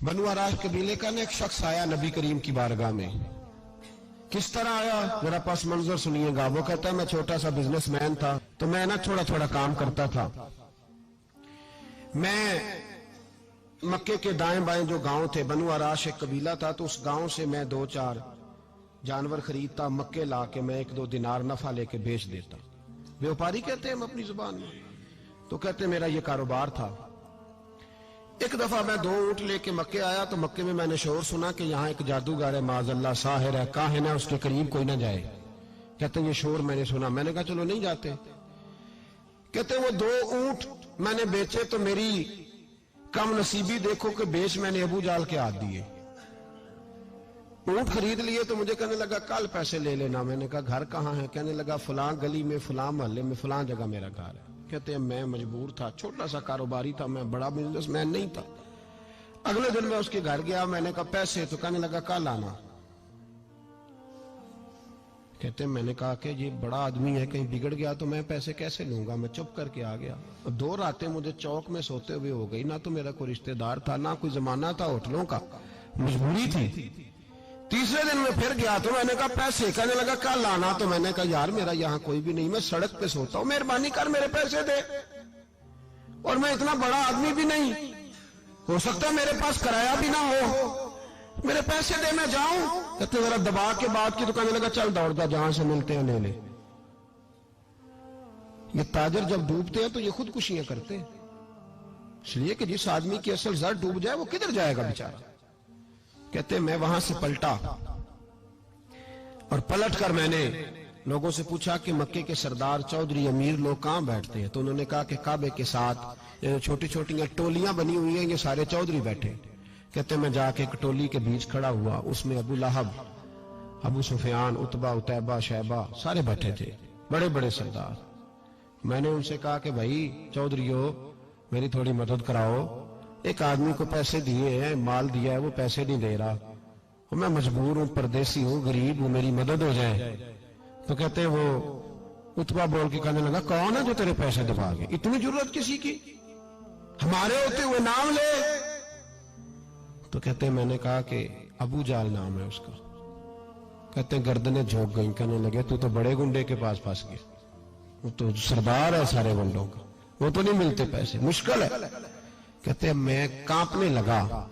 بنو آراش قبیلے کا ایک شخص آیا نبی کریم کی بارگاہ میں. کس طرح آیا میرا پاس منظر سنیے گا. وہ کہتا ہے میں چھوٹا سا بزنس مین تھا تو میں تھوڑا تھوڑا کام کرتا تھا. میں مکے کے دائیں بائیں جو گاؤں تھے، بنو آراش ایک قبیلہ تھا، تو اس گاؤں سے میں 2-4 جانور خریدتا، مکے لا کے میں 1-2 دینار نفع لے کے بیچ دیتا. بیوپاری کہتے ہیں ہم اپنی زبان میں. تو کہتے میرا یہ کاروبار تھا. ایک دفعہ میں 2 اونٹ لے کے مکے آیا تو مکے میں نے شور سنا کہ یہاں ایک جادوگر ہے، معاذ اللہ ساحر ہے، کاہن ہے، اس کے قریب کوئی نہ جائے. کہتے یہ شور میں نے سنا. میں نے کہا چلو نہیں جاتے. کہتے وہ 2 اونٹ میں نے بیچے تو میری کم نصیبی دیکھو کہ بیچ میں نے ابو جال کے ہاتھ دیے. اونٹ خرید لیے تو مجھے کہنے لگا کل پیسے لے لینا. میں نے کہا گھر کہاں ہے؟ کہنے لگا فلاں گلی میں، فلاں محلے میں، فلاں جگہ میرا گھر ہے. کہتے ہیں میں مجبور تھا، چھوٹا سا کاروباری تھا، میں بڑا بزنس مین نہیں تھا. اگلے دن میں اس کے گھر گیا. میں نے کہا پیسے؟ تو کہنے لگا کل آنا. کہتے ہیں میں نے کہا کہ یہ بڑا آدمی ہے، کہیں بگڑ گیا تو میں پیسے کیسے لوں گا. میں چپ کر کے آ گیا. 2 راتیں مجھے چوک میں سوتے ہوئے ہو گئی. نہ تو میرا کوئی رشتہ دار تھا، نہ کوئی زمانہ تھا ہوٹلوں کا، مجبوری تھی. تیسرے دن میں پھر گیا تو میں نے کہا پیسے؟ کہنے لگا کل آنا. تو میں نے کہا یار میرا یہاں کوئی بھی نہیں، میں سڑک پہ سوتا ہوں، مہربانی کر میرے پیسے دے. اور میں اتنا بڑا آدمی بھی نہیں، ہو سکتا ہے میرے پاس کرایہ بھی نہ ہو، میرے پیسے دے میں جاؤں. کہتے ذرا دبا کے بات کی. تو کہنے لگا چل دوڑ جا، جہاں سے ملتے ہیں لے لے. یہ تاجر جب ڈوبتے ہیں تو یہ خودکشیاں کرتے ہیں، اس لیے کہ جس آدمی کی اصل زر ڈوب جائے وہ کدھر جائے گا بیچارہ. کہتے میں وہاں سے پلٹا اور پلٹ کر میں نے لوگوں سے پوچھا کہ مکے کے سردار، چودھری، امیر لوگ کہاں بیٹھتے ہیں؟ تو انہوں نے کہا کہ کعبے کے ساتھ چھوٹی چھوٹی ٹولیاں بنی ہوئی ہیں، یہ سارے چودھری بیٹھے. کہتے میں جا کے ایک ٹولی کے بیچ کھڑا ہوا. اس میں ابو لہب، ابو سفیان، عتبہ، عتیبہ، شیبہ سارے بیٹھے تھے، بڑے بڑے سردار. میں نے ان سے کہا کہ بھائی چودھریو میری تھوڑی مدد کراؤ. ایک آدمی کو پیسے دیے ہیں، مال دیا ہے، وہ پیسے نہیں دے رہا، میں مجبور ہوں، پردیسی ہوں، غریب ہوں، میری مدد ہو جائے. تو کہتے وہ عتبہ بول کے کہنے لگا کون ہے جو تیرے پیسے دبا گے؟ اتنی ضرورت کسی کی؟ ہمارے ہوتے ہوئے نام لے. تو کہتے میں نے کہا کہ ابو جال نام ہے اس کا. کہتے گردنیں جھوک گئیں. کہنے لگے تو بڑے گنڈے کے پاس پھنس گئے، وہ تو سردار ہے سارے گنڈوں کا، وہ تو نہیں ملتے پیسے، مشکل ہے. کہتے میں کانپنے لگا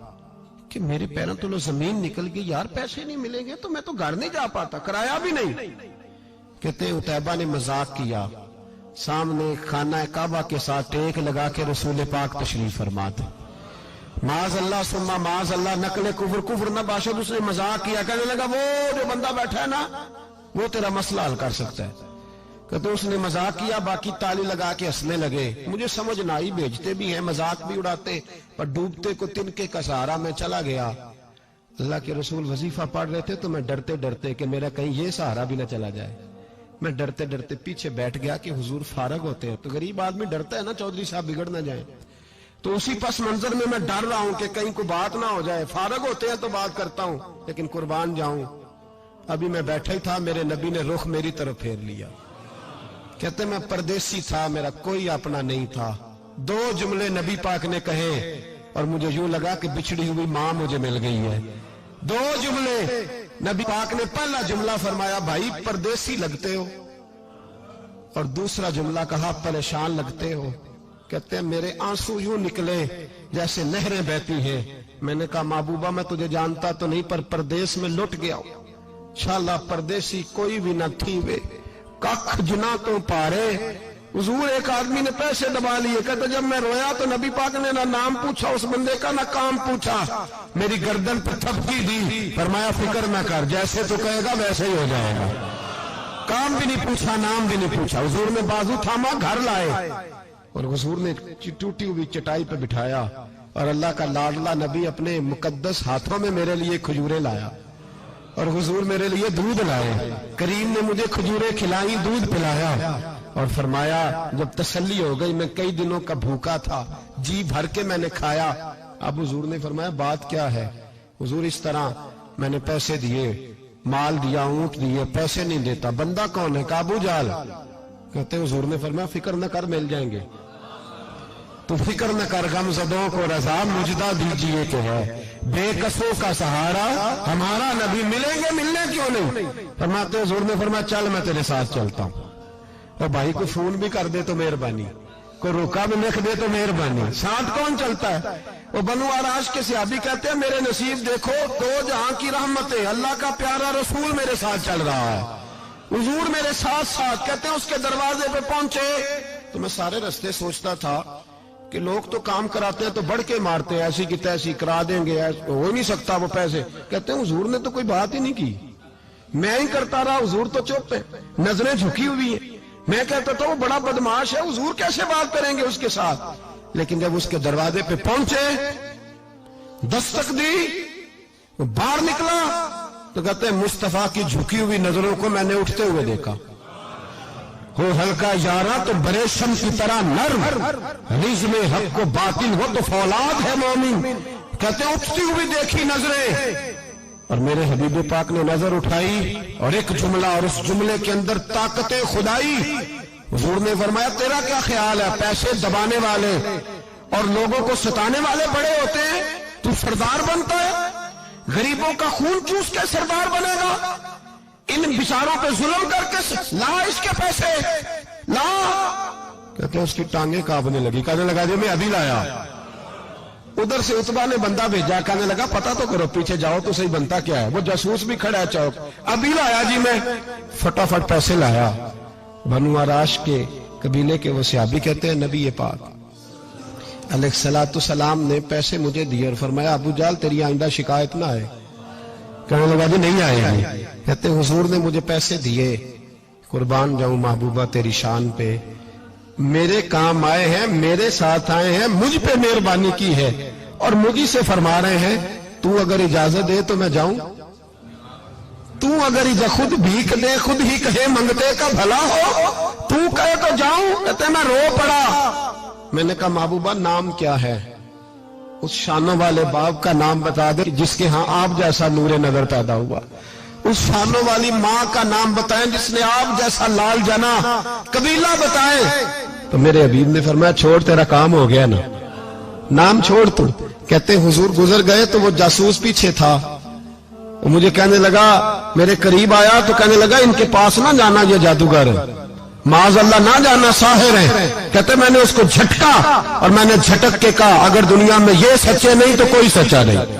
کہ میرے پیروں تو زمین نکل گئی. یار پیسے نہیں ملیں گے تو میں تو گھر نہیں جا پاتا، کرایہ بھی نہیں. کہتے عتیبہ نے مذاق کیا. سامنے خانہ کعبہ کے ساتھ ٹیک لگا کے رسول پاک تشریف فرما تھے. معاذ اللہ ثم معاذ اللہ، نقل کفر نہ باشد. اس نے مذاق کیا. کہنے لگا وہ جو بندہ بیٹھا ہے نا وہ تیرا مسئلہ حل کر سکتا ہے. کہتے اس نے مذاق کیا، باقی تالی لگا کے ہنسنے لگے. مجھے سمجھ نہ آئی، بھیجتے بھی ہیں، مذاق بھی اڑاتے، پر ڈوبتے کو تنکے کا سہارا میں چلا گیا. اللہ کے رسول وظیفہ پڑھ رہے تھے تو میں ڈرتے ڈرتے کہ میرا کہیں یہ سہارا بھی نہ چلا جائے، میں ڈرتے ڈرتے پیچھے بیٹھ گیا کہ حضور فارغ ہوتے ہیں. تو غریب آدمی ڈرتا ہے نا چودھری صاحب بگڑ نہ جائیں. تو اسی پس منظر میں ڈر رہا ہوں کہ کہیں کوئی بات نہ ہو جائے. فارغ ہوتے ہیں تو بات کرتا ہوں، لیکن قربان جاؤں ابھی میں بیٹھا ہی تھا، میرے نبی نے رخ میری طرف پھیر لیا. کہتے میں پردیسی تھا، میرا کوئی اپنا نہیں تھا. 2 جملے نبی پاک نے کہے اور مجھے یوں لگا کہ بچھڑی ہوئی ماں مجھے مل گئی ہے. 2 جملے نبی پاک نے. پہلا جملہ فرمایا بھائی پردیسی لگتے ہو، اور دوسرا جملہ کہا پریشان لگتے ہو. کہتے ہیں میرے آنسو یوں نکلے جیسے نہریں بہتی ہیں. میں نے کہا محبوبہ میں تجھے جانتا تو نہیں، پر پردیس میں لٹ گیا ہوں. انشاءاللہ پردیسی کوئی بھی نہ تھی وے کخ جنا تو پارے. حضور ایک آدمی نے پیسے دبا لیے. کہتے جب میں رویا تو نبی پاک نے نہ نام پوچھا اس بندے کا، نہ کام پوچھا، میری گردن پر تھپکی دی. فرمایا فکر نہ کر، جیسے تو کہے گا ویسے ہی ہو جائے گا. کام بھی نہیں پوچھا، نام بھی نہیں پوچھا. حضور نے بازو تھاما، گھر لائے، اور حضور نے ٹوٹی ہوئی چٹائی پہ بٹھایا. اور اللہ کا لاڈلا نبی اپنے مقدس ہاتھوں میں میرے لیے کھجورے لایا، اور حضور میرے لیے دودھ لائے. کریم نے مجھے کھجورے کھلائی، دودھ پلایا، اور فرمایا جب تسلی ہو گئی، میں کئی دنوں کا بھوکا تھا، جی بھر کے میں نے کھایا. اب حضور نے فرمایا بات کیا ہے؟ حضور اس طرح میں نے پیسے دیے، مال دیا، اونٹ دیے، پیسے نہیں دیتا. بندہ کون ہے؟ ابو جال. کہتے حضور نے فرمایا فکر نہ کر، مل جائیں گے. تو فکر نہ کر غمزدوں کو رضا مجدہ دیجئے تو ہے، بے کسوں کا سہارا ہمارا نبی، ملیں گے ملنے کیوں نہیں؟ فرماتے حضور نے فرمایا چل میں تیرے ساتھ چلتا ہوں، اور بھائی کو فون بھی کر دے تو مہربانی، کوئی روکا بھی لکھ دے تو مہربانی، ساتھ کون چلتا ہے؟ وہ بنو آراش کے صحابی کہتے ہیں میرے نصیب دیکھو، دو جہاں کی رحمتیں، اللہ کا پیارا رسول میرے ساتھ چل رہا ہے، حضور میرے ساتھ ساتھ، کہتے ہیں اس کے دروازے پہ پہنچے تو میں سارے رستے سوچتا تھا کہ لوگ تو کام کراتے ہیں تو بڑھ کے مارتے ہیں، ایسی کی تیسی کرا دیں گے، ہو ہی نہیں سکتا وہ پیسے، کہتے ہیں حضور نے تو کوئی بات ہی نہیں کی، میں ہی کرتا رہا، حضور تو چپ ہے، نظریں جھکی ہوئی ہیں، میں کہتا تھا وہ بڑا بدماش ہے، حضور کیسے بات کریں گے اس کے ساتھ؟ لیکن جب اس کے دروازے پہ پہنچے، دستک دی، وہ باہر نکلا تو کہتے ہیں مصطفیٰ کی جھکی ہوئی نظروں کو میں نے اٹھتے ہوئے دیکھا، ہو ہلکا یارا تو بریشم کی طرح نرم، رزم حق کو باطل ہو تو فولاد ہے مومن، کہتے ہیں اٹھتی ہوئی دیکھی نظریں، اور میرے حبیب پاک نے نظر اٹھائی اور ایک جملہ، اور اس جملے کے اندر طاقت خدائی، حضور نے فرمایا تیرا کیا خیال ہے، پیسے دبانے والے اور لوگوں کو ستانے والے بڑے ہوتے ہیں، تو سردار بنتا ہے، غریبوں کا خون چوس کے سردار بنے گا، ان بیچاروں پہ ظلم کر کے لا اس کے پیسے لا، کہتے ہیں اس کی ٹانگیں کانپنے لگی، کہنے لگا جی میں ابھی لایا، ادھر سے عتبہ نے بندہ بھیجا، کہنے لگا پتہ تو کرو، پیچھے جاؤ تو صحیح بنتا کیا ہے، وہ جاسوس بھی کھڑا ہے چوک، ابھی لایا جی میں، فٹافٹ پیسے لایا۔ بنو آراش کے قبیلے کے وہ صحابی کہتے ہیں نبی پاک علیہ الصلوۃ والسلام نے پیسے مجھے دیے اور فرمایا ابو جہل تیری آئندہ شکایت نہ آئے، کہنے لگا جی نہیں آئے گی، کہتے ہیں حضور نے مجھے پیسے دیے، قربان جاؤں محبوبہ تیری شان پہ، میرے کام آئے ہیں، میرے ساتھ آئے ہیں، مجھ پہ مہربانی کی ہے، اور مجھے سے فرما رہے ہیں تو اگر اجازت دے تو میں جاؤں، تو اگر خود بھیک دے، خود ہی کہے منگتے کا بھلا ہو، تو کہے تو جاؤں، کہتے ہیں میں رو پڑا، میں نے کہا محبوبہ نام کیا ہے؟ اس شانوں والے باپ کا نام بتا دے جس کے ہاں آپ جیسا نور نظر پیدا ہوا، اس شانوں والی ماں کا نام بتائیں جس نے آپ جیسا لال جنا، قبیلہ بتائیں، تو میرے حبیب نے فرمایا چھوڑ تیرا کام ہو گیا نا، نام چھوڑ تو، کہتے ہیں حضور گزر گئے تو وہ جاسوس پیچھے تھا، وہ مجھے کہنے لگا، میرے قریب آیا تو کہنے لگا ان کے پاس نہ جانا یہ جادوگر ہے، معاذ اللہ نہ جانا ساحر ہیں، کہتے میں نے اس کو جھٹکا اور میں نے جھٹک کے کہا اگر دنیا میں یہ سچے نہیں تو کوئی سچا نہیں،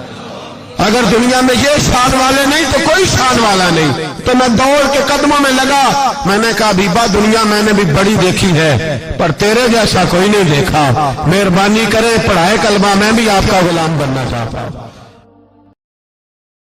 اگر دنیا میں یہ شان والے نہیں تو کوئی شان والا نہیں، تو میں دوڑ کے قدموں میں لگا، میں نے کہا حبیبہ دنیا میں نے بھی بڑی دیکھی ہے پر تیرے جیسا کوئی نہیں دیکھا، مہربانی کرے پڑھائے کلمہ، میں بھی آپ کا غلام بننا چاہتا ہوں۔